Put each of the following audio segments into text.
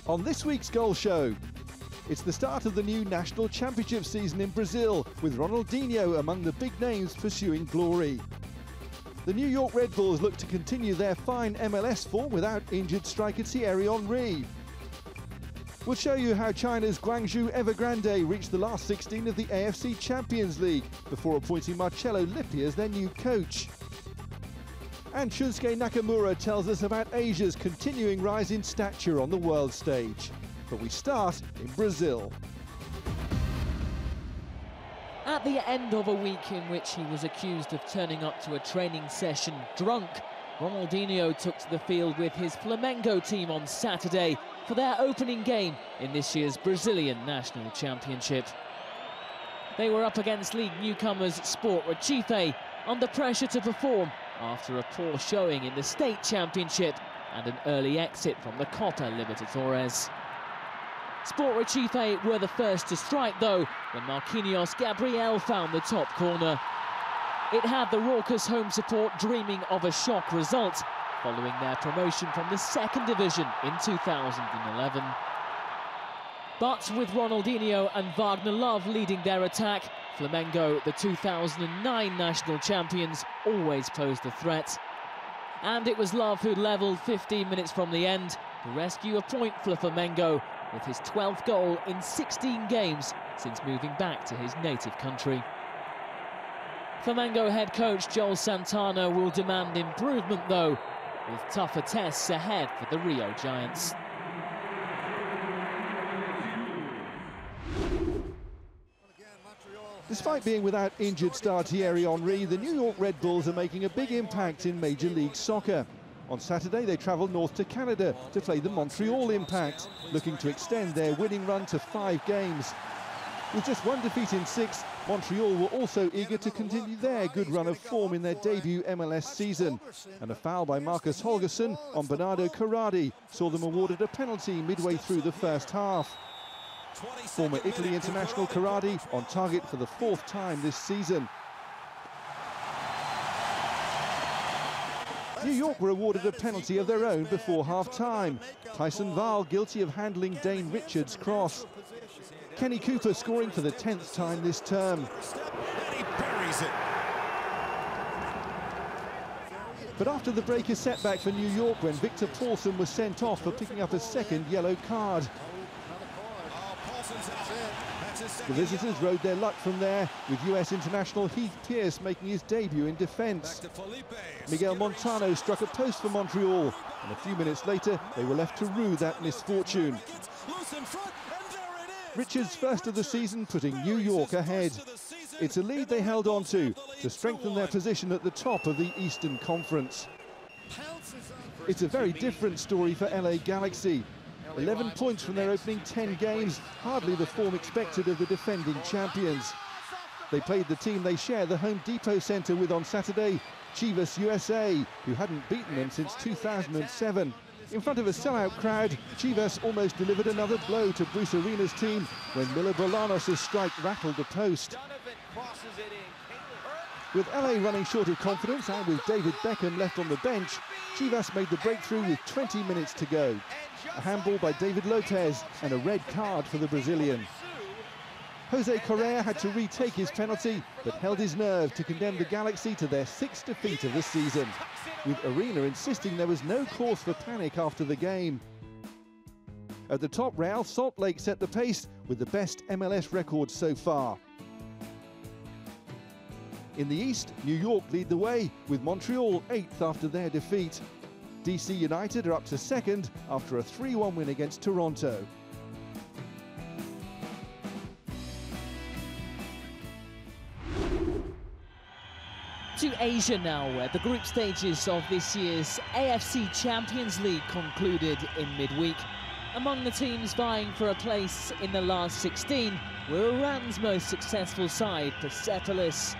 On this week's Goal Show, it's the start of the new national championship season in Brazil, with Ronaldinho among the big names pursuing glory. The New York Red Bulls look to continue their fine MLS form without injured striker SERIE Henry. We'll show you how China's Guangzhou Evergrande reached the last 16 of the AFC Champions League before appointing Marcelo Lippi as their new coach. And Shunsuke Nakamura tells us about Asia's continuing rise in stature on the world stage. But we start in Brazil. At the end of a week in which he was accused of turning up to a training session drunk, Ronaldinho took to the field with his Flamengo team on Saturday for their opening game in this year's Brazilian National Championship. They were up against league newcomers Sport Recife, under pressure to perform after a poor showing in the state championship and an early exit from the Copa Libertadores. Sport Recife were the first to strike, though, when Marquinhos Gabriel found the top corner. It had the raucous home support dreaming of a shock result, following their promotion from the second division in 2011. But with Ronaldinho and Wagner Love leading their attack, Flamengo, the 2009 national champions, always posed a threat. And it was Love who levelled 15 minutes from the end to rescue a point for Flamengo, with his 12th goal in 16 games since moving back to his native country. Flamengo head coach Joel Santana will demand improvement, though, with tougher tests ahead for the Rio Giants. Despite being without injured star Thierry Henry, the New York Red Bulls are making a big impact in Major League Soccer. On Saturday, they travelled north to Canada to play the Montreal Impact, looking to extend their winning run to 5 games. With just 1 defeat in 6, Montreal were also eager to continue their good run of form in their debut MLS season. And a foul by Marcus Holgersson on Bernardo Corradi saw them awarded a penalty midway through the first half. Former Italy international Corradi on target for the 4th time this season. New York were awarded a penalty of their own before half-time. Tyson Vahl guilty of handling Dane Richards' cross. Kenny Cooper scoring for the 10th time this term. But after the break, a setback for New York when Victor Paulson was sent off for picking up a second yellow card. The visitors rode their luck from there, with US international Heath Pearce making his debut in defence. Miguel Montano struck a post for Montreal, and a few minutes later they were left to rue that misfortune. Richards' first of the season putting New York ahead. It's a lead they held on to strengthen their position at the top of the Eastern Conference. It's a very different story for LA Galaxy. 11 points from their opening 10 games, hardly the form expected of the defending champions. They played the team they share the Home Depot Center with on Saturday, Chivas USA, who hadn't beaten them since 2007. In front of a sellout crowd, Chivas almost delivered another blow to Bruce Arena's team when Miller Bolanos' strike rattled the post. With LA running short of confidence and with David Beckham left on the bench, Chivas made the breakthrough with 20 minutes to go. A handball by David Lopez and a red card for the Brazilian. Jose Correa had to retake his penalty, but held his nerve to condemn the Galaxy to their 6th defeat of the season, with Arena insisting there was no cause for panic after the game. At the top, Real Salt Lake set the pace with the best MLS record so far. In the East, New York lead the way, with Montreal 8th after their defeat. DC United are up to 2nd after a 3-1 win against Toronto. To Asia now, where the group stages of this year's AFC Champions League concluded in midweek. Among the teams vying for a place in the last 16 were Iran's most successful side, Persepolis.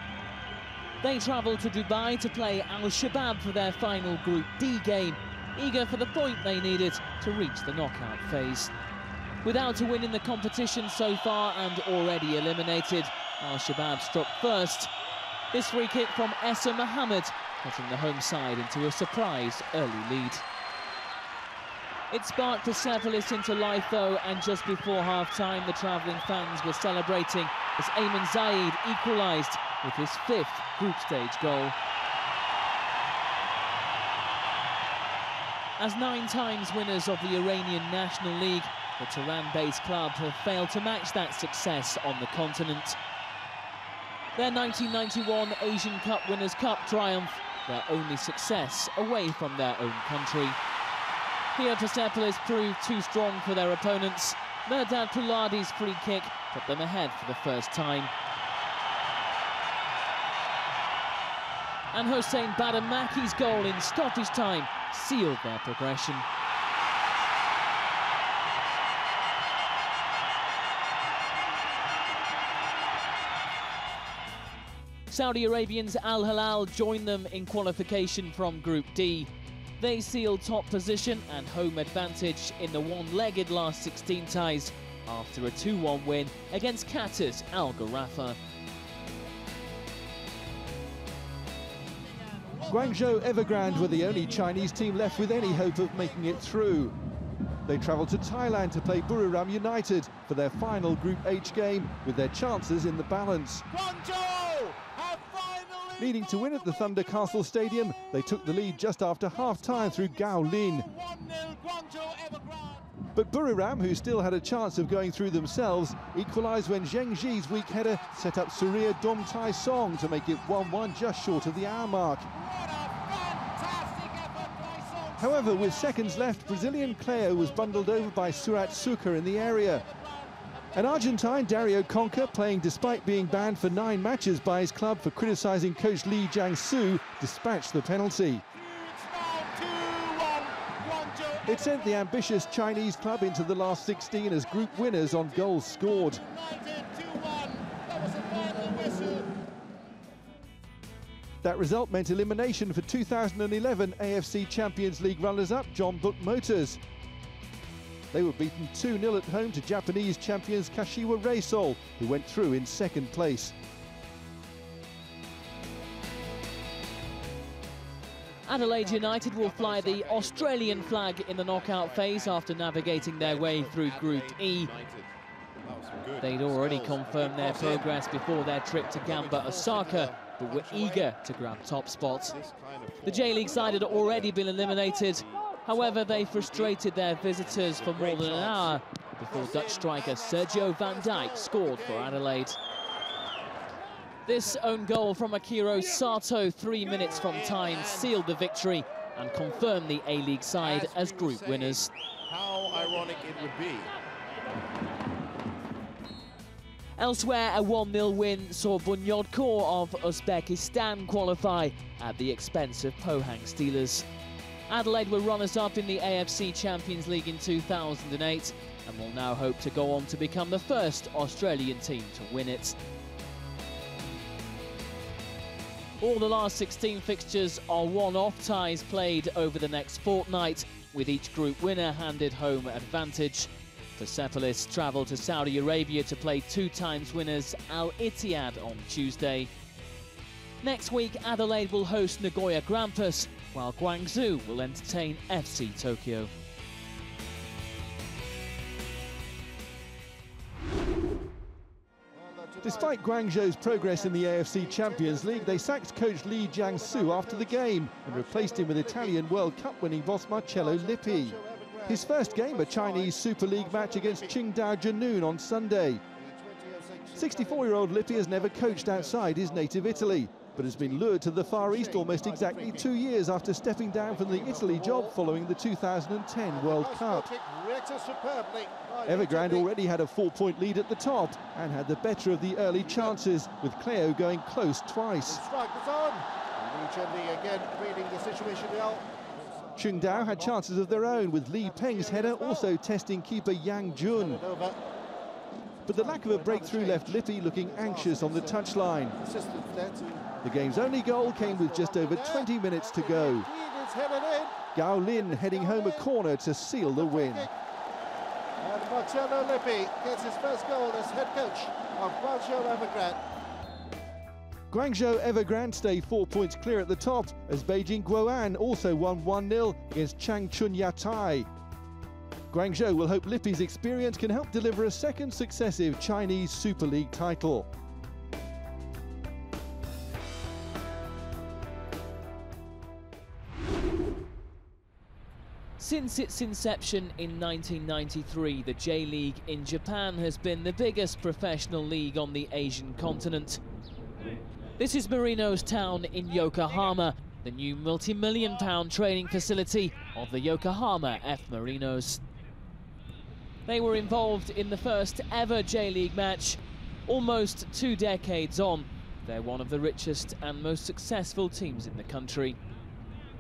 They travelled to Dubai to play Al-Shabaab for their final Group D game, eager for the point they needed to reach the knockout phase. Without a win in the competition so far and already eliminated, Al-Shabaab struck first. This free kick from Essa Mohammed, putting the home side into a surprise early lead. It sparked Persepolis into life though, and just before half-time the travelling fans were celebrating as Ayman Zaid equalised with his 5th group stage goal. As 9 times winners of the Iranian National League, the Tehran-based club have failed to match that success on the continent. Their 1991 Asian Cup Winners' Cup triumph, their only success away from their own country. Here Persepolis proved too strong for their opponents. Mehrdad Pouladi's free kick put them ahead for the first time. And Hossein Badamaki's goal in stoppage time sealed their progression. Saudi Arabians Al Hilal joined them in qualification from Group D. They sealed top position and home advantage in the one-legged last 16 ties after a 2-1 win against Qatar's Al Gharafa. Guangzhou Evergrande were the only Chinese team left with any hope of making it through. They travelled to Thailand to play Buriram United for their final Group H game, with their chances in the balance. Needing to win at the Thunder Castle Stadium, they took the lead just after half-time through Gao Lin. But Buriram, who still had a chance of going through themselves, equalised when Zheng Ji's weak header set up SERIE Dom Tai Song to make it 1-1 just short of the hour mark. However, with seconds left, Brazilian Cleo was bundled over by Surat Suka in the area. And Argentine Dario Conca, playing despite being banned for 9 matches by his club for criticising coach Lee Jiang-soo, dispatched the penalty. It sent the ambitious Chinese club into the last 16 as group winners on goals scored. That result meant elimination for 2011 AFC Champions League runners-up Jeonbuk Motors. They were beaten 2-0 at home to Japanese champions Kashiwa Reysol, who went through in second place. Adelaide United will fly the Australian flag in the knockout phase after navigating their way through Group E. They'd already confirmed their progress before their trip to Gamba Osaka, but were eager to grab top spots. The J-League side had already been eliminated. However, they frustrated their visitors for more than an hour before Dutch striker Sergio van Dijk scored for Adelaide. This own goal from Akiro Sato 3 minutes from time sealed the victory and confirmed the A-League side as group winners. How ironic it would be. Elsewhere, a 1-0 win saw Bunyodkor of Uzbekistan qualify at the expense of Pohang Steelers. Adelaide were runners-up in the AFC Champions League in 2008 and will now hope to go on to become the first Australian team to win it. All the last 16 fixtures are one-off ties played over the next fortnight, with each group winner handed home advantage. Persepolis travel to Saudi Arabia to play 2 times winners Al Ittihad on Tuesday. Next week, Adelaide will host Nagoya Grampus, while Guangzhou will entertain FC Tokyo. Despite Guangzhou's progress in the AFC Champions League, they sacked coach Lee Jiang-soo after the game and replaced him with Italian World Cup winning boss Marcello Lippi. His first game, a Chinese Super League match against Qingdao Janoon on Sunday. 64-year-old Lippi has never coached outside his native Italy, but has been lured to the Far East almost exactly 2 years after stepping down from the Italy job following the 2010 World Cup. Evergrande already had a 4-point lead at the top and had the better of the early chances, with Cleo going close twice. Qingdao had chances of their own, with Li Peng's header also testing keeper Yang Jun. But the lack of a breakthrough left Lippi looking anxious on the touchline. The game's only goal came with just over 20 minutes to go. Gao Lin heading home a corner to seal the win. And Marcello Lippi gets his first goal as head coach of Guangzhou Evergrande. Guangzhou Evergrande stay 4 points clear at the top, as Beijing Guoan also won 1-0 against Changchun Yatai. Guangzhou will hope Lippi's experience can help deliver a second successive Chinese Super League title. Since its inception in 1993, the J-League in Japan has been the biggest professional league on the Asian continent. This is Marino's town in Yokohama, the new multi-million-pound training facility of the Yokohama F Marinos. They were involved in the first ever J-League match. Almost 2 decades on, they're one of the richest and most successful teams in the country.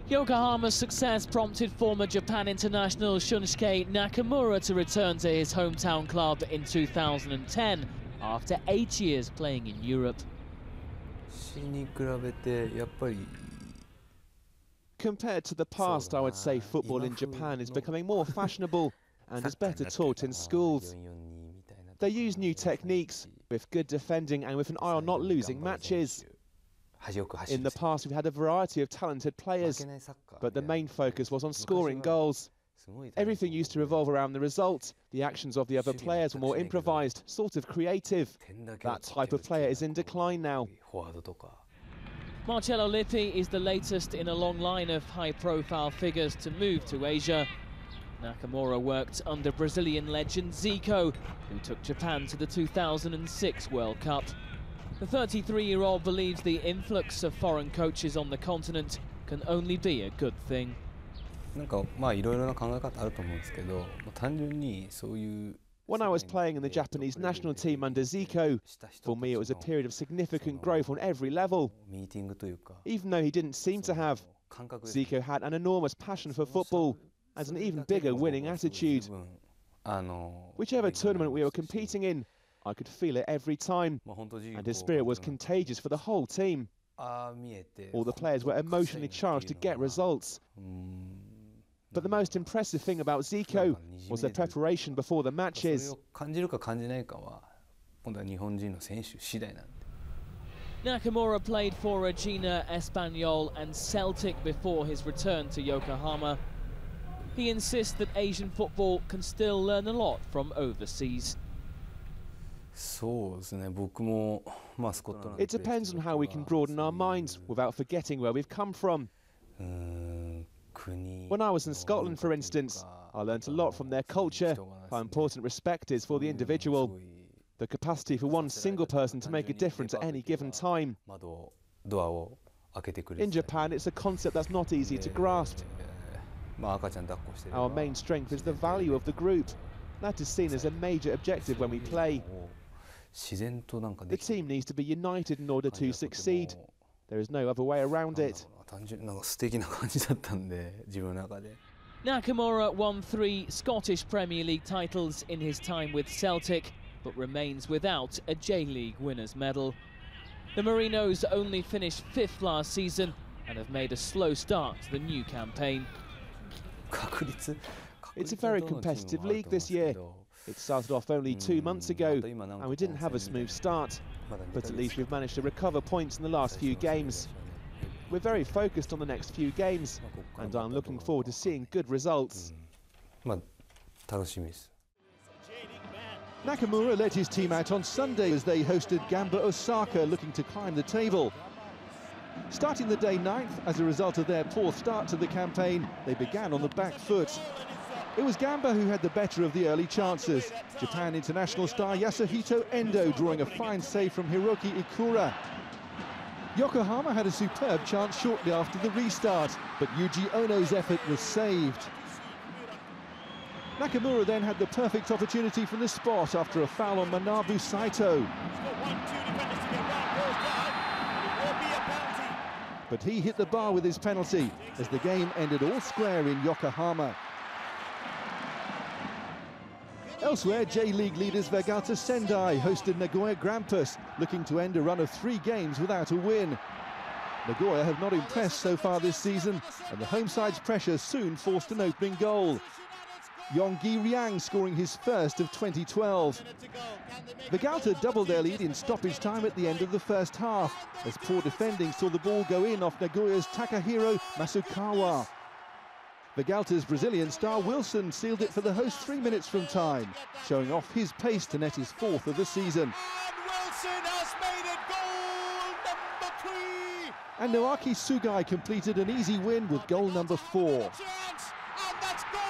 Yokohama's success prompted former Japan international Shunsuke Nakamura to return to his hometown club in 2010 after 8 years playing in Europe. Compared to the past, I would say football in Japan is becoming more fashionable and is better taught in schools. They use new techniques with good defending and with an eye on not losing matches. In the past, we've had a variety of talented players, but the main focus was on scoring goals. Everything used to revolve around the result. The actions of the other players were more improvised, sort of creative. That type of player is in decline now. Marcello Lippi is the latest in a long line of high-profile figures to move to Asia. Nakamura worked under Brazilian legend Zico, who took Japan to the 2006 World Cup. The 33-year-old believes the influx of foreign coaches on the continent can only be a good thing. When I was playing in the Japanese national team under Zico, for me it was a period of significant growth on every level. Even though he didn't seem to have, Zico had an enormous passion for football and an even bigger winning attitude. Whichever tournament we were competing in, I could feel it every time, and his spirit was contagious for the whole team. All the players were emotionally charged to get results. But the most impressive thing about Zico was the preparation before the matches. Nakamura played for Regina, Espanyol and Celtic before his return to Yokohama. He insists that Asian football can still learn a lot from overseas. It depends on how we can broaden our minds without forgetting where we've come from. When I was in Scotland, for instance, I learnt a lot from their culture, how important respect is for the individual, the capacity for one single person to make a difference at any given time. In Japan, it's a concept that's not easy to grasp. Our main strength is the value of the group. That is seen as a major objective when we play. The team needs to be united in order to succeed. There is no other way around it. Nakamura won 3 Scottish Premier League titles in his time with Celtic, but remains without a J-League winners' medal. The Marinos only finished 5th last season and have made a slow start to the new campaign. It's a very competitive league this year. It started off only 2 months ago, and we didn't have a smooth start. But at least we've managed to recover points in the last few games. We're very focused on the next few games, and I'm looking forward to seeing good results. Nakamura led his team out on Sunday as they hosted Gamba Osaka, looking to climb the table. Starting the day 9th, as a result of their poor start to the campaign, they began on the back foot. It was Gamba who had the better of the early chances. Japan international star Yasuhito Endo drawing a fine save from Hiroki Ikura. Yokohama had a superb chance shortly after the restart, but Yuji Ono's effort was saved. Nakamura then had the perfect opportunity from the spot after a foul on Manabu Saito. But he hit the bar with his penalty as the game ended all square in Yokohama. Elsewhere, J-League leaders Vegalta Sendai hosted Nagoya Grampus, looking to end a run of 3 games without a win. Nagoya have not impressed so far this season, and the home side's pressure soon forced an opening goal. Yonggi Riang scoring his first of 2012. Vegalta doubled their lead in stoppage time at the end of the first half, as poor defending saw the ball go in off Nagoya's Takahiro Masukawa. Vegalta's Brazilian star Wilson sealed it for the host 3 minutes from time, showing off his pace to net his 4th of the season. And Wilson has made it goal number 3. And Naoki Sugai completed an easy win with goal number 4. And that's goal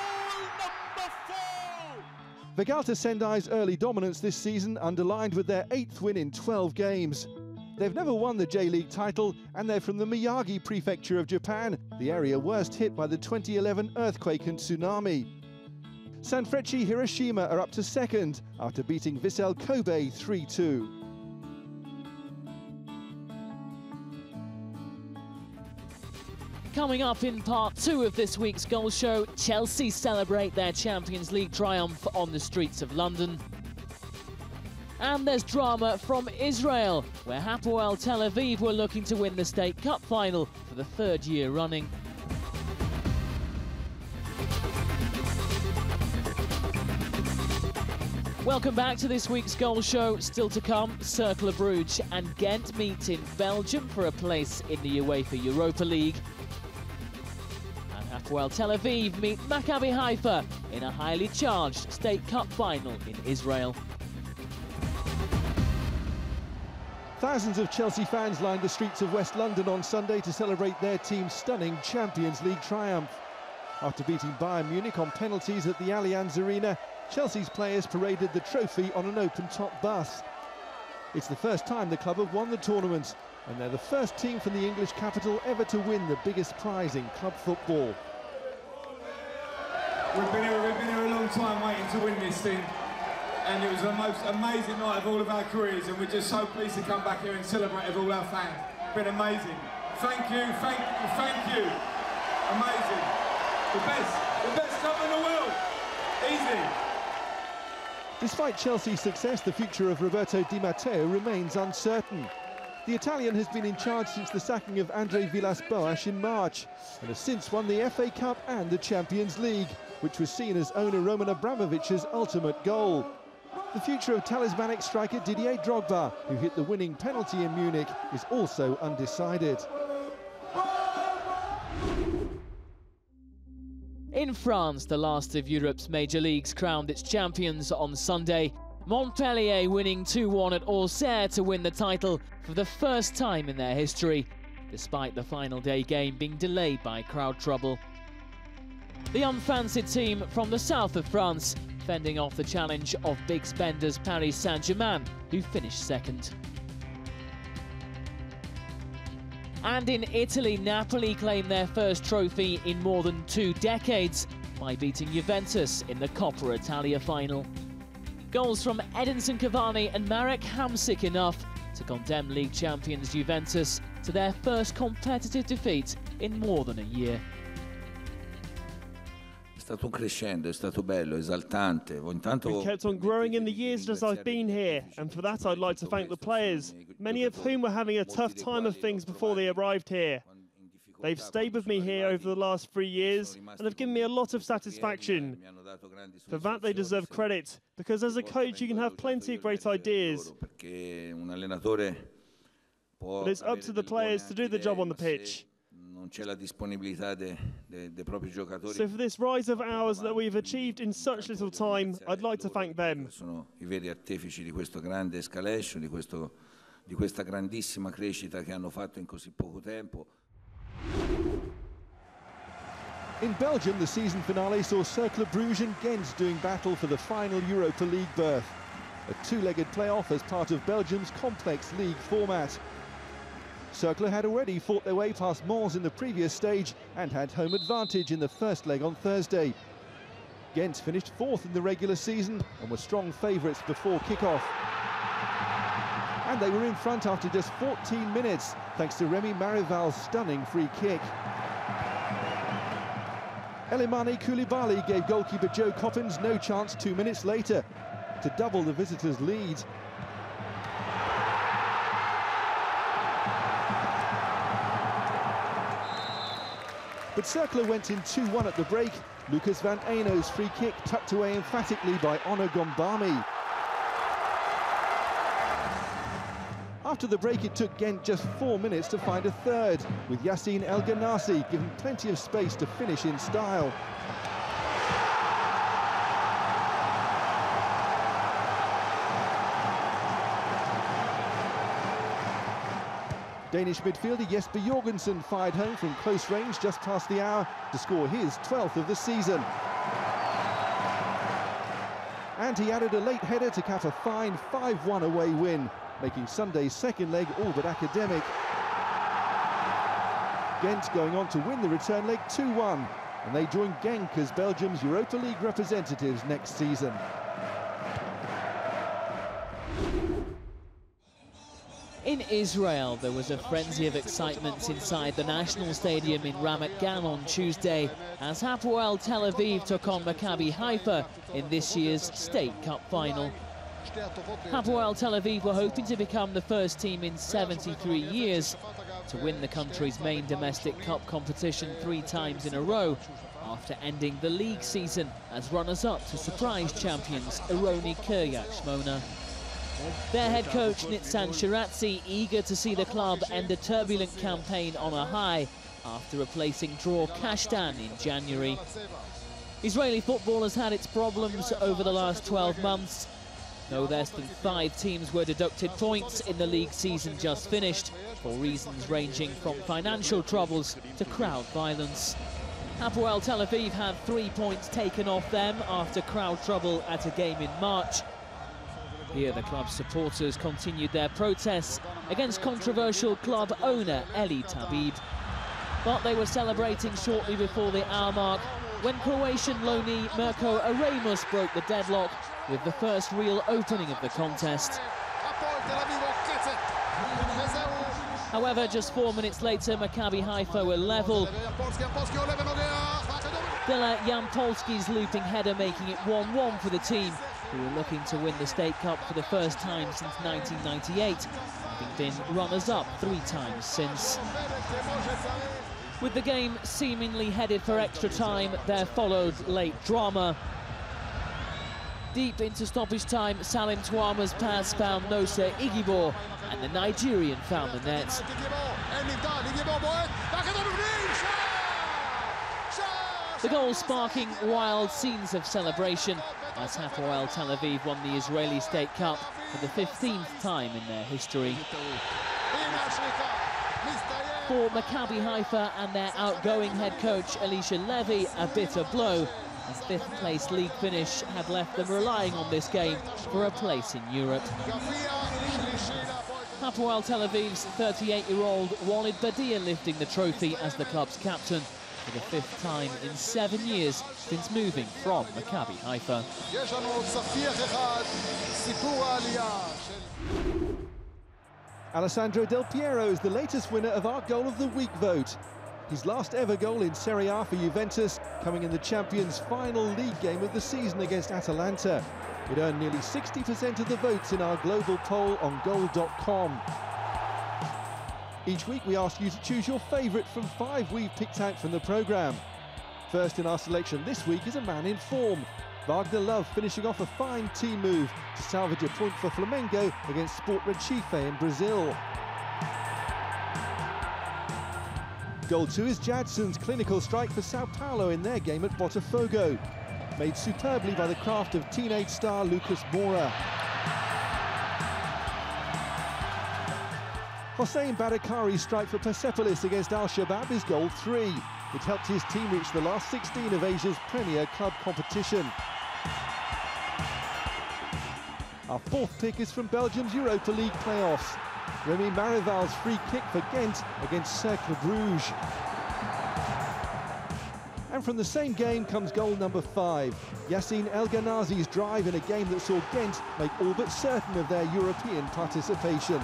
number 4. Vegalta Sendai's early dominance this season underlined with their 8th win in 12 games. They've never won the J-League title, and they're from the Miyagi prefecture of Japan, the area worst hit by the 2011 earthquake and tsunami. Sanfrecce Hiroshima are up to 2nd after beating Vissel Kobe 3-2. Coming up in part 2 of this week's goal show, Chelsea celebrate their Champions League triumph on the streets of London. And there's drama from Israel, where Hapoel Tel Aviv were looking to win the State Cup final for the 3rd year running. Welcome back to this week's goal show. Still to come, Cercle Bruges and Ghent meet in Belgium for a place in the UEFA Europa League. And Hapoel Tel Aviv meet Maccabi Haifa in a highly charged State Cup final in Israel. Thousands of Chelsea fans lined the streets of West London on Sunday to celebrate their team's stunning Champions League triumph. After beating Bayern Munich on penalties at the Allianz Arena, Chelsea's players paraded the trophy on an open-top bus. It's the first time the club have won the tournament, and they're the first team from the English capital ever to win the biggest prize in club football. We've been here a long time waiting to win this thing. And it was the most amazing night of all of our careers, and we're just so pleased to come back here and celebrate with all our fans. It's been amazing. Thank you, thank you, thank you. Amazing. The best club in the world. Easy. Despite Chelsea's success, the future of Roberto Di Matteo remains uncertain. The Italian has been in charge since the sacking of Andre Villas-Boas in March, and has since won the FA Cup and the Champions League, which was seen as owner Roman Abramovich's ultimate goal. The future of talismanic striker Didier Drogba, who hit the winning penalty in Munich, is also undecided. In France, the last of Europe's major leagues crowned its champions on Sunday. Montpellier winning 2-1 at Auxerre to win the title for the first time in their history, despite the final day game being delayed by crowd trouble. The unfancied team from the south of France fending off the challenge of big spenders Paris Saint-Germain, who finished 2nd. And in Italy, Napoli claimed their first trophy in more than 2 decades by beating Juventus in the Coppa Italia final. Goals from Edinson Cavani and Marek Hamsik enough to condemn league champions Juventus to their first competitive defeat in more than a year. È stato un crescendo, è stato bello, esaltante. We've kept on growing in the years as I've been here, and for that I'd like to thank the players, many of whom were having a tough time of things before they arrived here. They've stayed with me here over the last 3 years and have given me a lot of satisfaction. For that they deserve credit, because as a coach you can have plenty of great ideas. But it's up to the players to do the job on the pitch. So for this rise of ours that we've achieved in such little time, I'd like to thank them. I veri artefici di questo grande escalation, di questa grandissima crescita che hanno fatto in così poco tempo. In Belgium, the season finale saw Cercle Bruges and Ghent doing battle for the final Europa League berth, a 2-legged playoff as part of Belgium's complex league format. Cercle had already fought their way past Mons in the previous stage and had home advantage in the first leg on Thursday. Ghent finished 4th in the regular season and were strong favourites before kick-off. And they were in front after just 14 minutes, thanks to Remy Marival's stunning free kick. Elimane Koulibaly gave goalkeeper Joe Coppins no chance 2 minutes later to double the visitors' lead. But Cercle went in 2-1 at the break. Lucas van Eeno's free kick tucked away emphatically by Onur Gombami. After the break, it took Ghent just 4 minutes to find a third, with Yassine El Ghanassi given plenty of space to finish in style. Danish midfielder Jesper Jorgensen fired home from close range just past the hour to score his 12th of the season. And he added a late header to cap a fine 5-1 away win, making Sunday's second leg all but academic. Ghent going on to win the return leg 2-1, and they join Genk as Belgium's Europa League representatives next season. In Israel, there was a frenzy of excitement inside the national stadium in Ramat Gan on Tuesday as Hapoel Tel Aviv took on Maccabi Haifa in this year's State Cup final. Hapoel Tel Aviv were hoping to become the first team in 73 years to win the country's main domestic cup competition 3 times in a row, after ending the league season as runners-up to surprise champions Ironi Kiryat Shmona. Their head coach Nitzan Shiratzi eager to see the club end a turbulent campaign on a high after replacing Dror Kashtan in January. Israeli football has had its problems over the last 12 months. No less than 5 teams were deducted points in the league season just finished, for reasons ranging from financial troubles to crowd violence. Hapoel Tel Aviv had 3 points taken off them after crowd trouble at a game in March. Here the club's supporters continued their protests against controversial club owner Eli Tabib. But they were celebrating shortly before the hour mark when Croatian loanee Mirko Aremus broke the deadlock with the first real opening of the contest. However, just 4 minutes later, Maccabi Haifa were level. Dela Jampolski's looping header making it 1-1 for the team, who were looking to win the State Cup for the first time since 1998, having been runners-up 3 times since. With the game seemingly headed for extra time, there followed late drama. Deep into stoppage time, Salim Touama's pass found Nosa Igibor, and the Nigerian found the net. The goal sparking wild scenes of celebration as Hapoel Tel Aviv won the Israeli State Cup for the 15th time in their history. For Maccabi Haifa and their outgoing head coach Elisha Levy, a bitter blow, as 5th place league finish had left them relying on this game for a place in Europe. Hapoel Tel Aviv's 38-year-old Walid Badia lifting the trophy as the club's captain for the 5th time in 7 years since moving from Maccabi Haifa. Alessandro Del Piero is the latest winner of our Goal of the Week vote. His last ever goal in Serie A for Juventus, coming in the champions' final league game of the season against Atalanta. It earned nearly 60% of the votes in our global poll on goal.com. Each week we ask you to choose your favourite from 5 we've picked out from the programme. First in our selection this week is a man in form. Wagner Love finishing off a fine team move to salvage a point for Flamengo against Sport Recife in Brazil. Goal 2 is Jadson's clinical strike for Sao Paulo in their game at Botafogo, made superbly by the craft of teenage star Lucas Moura. Hossein Badakari's strike for Persepolis against Al-Shabaab is goal 3. It helped his team reach the last 16 of Asia's premier club competition. Our 4th pick is from Belgium's Europa League playoffs. Remy Marival's free kick for Ghent against Cercle Bruges. And from the same game comes goal number 5. Yassine El Ghanassi's drive in a game that saw Ghent make all but certain of their European participation.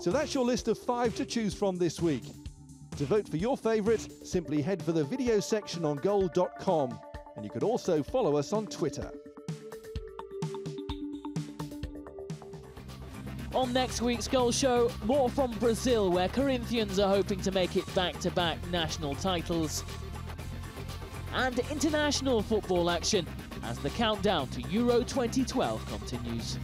So that's your list of 5 to choose from this week. To vote for your favourite, simply head for the video section on goal.com. And you could also follow us on Twitter. On next week's Goal Show, more from Brazil, where Corinthians are hoping to make it back-to-back national titles. And international football action, as the countdown to Euro 2012 continues.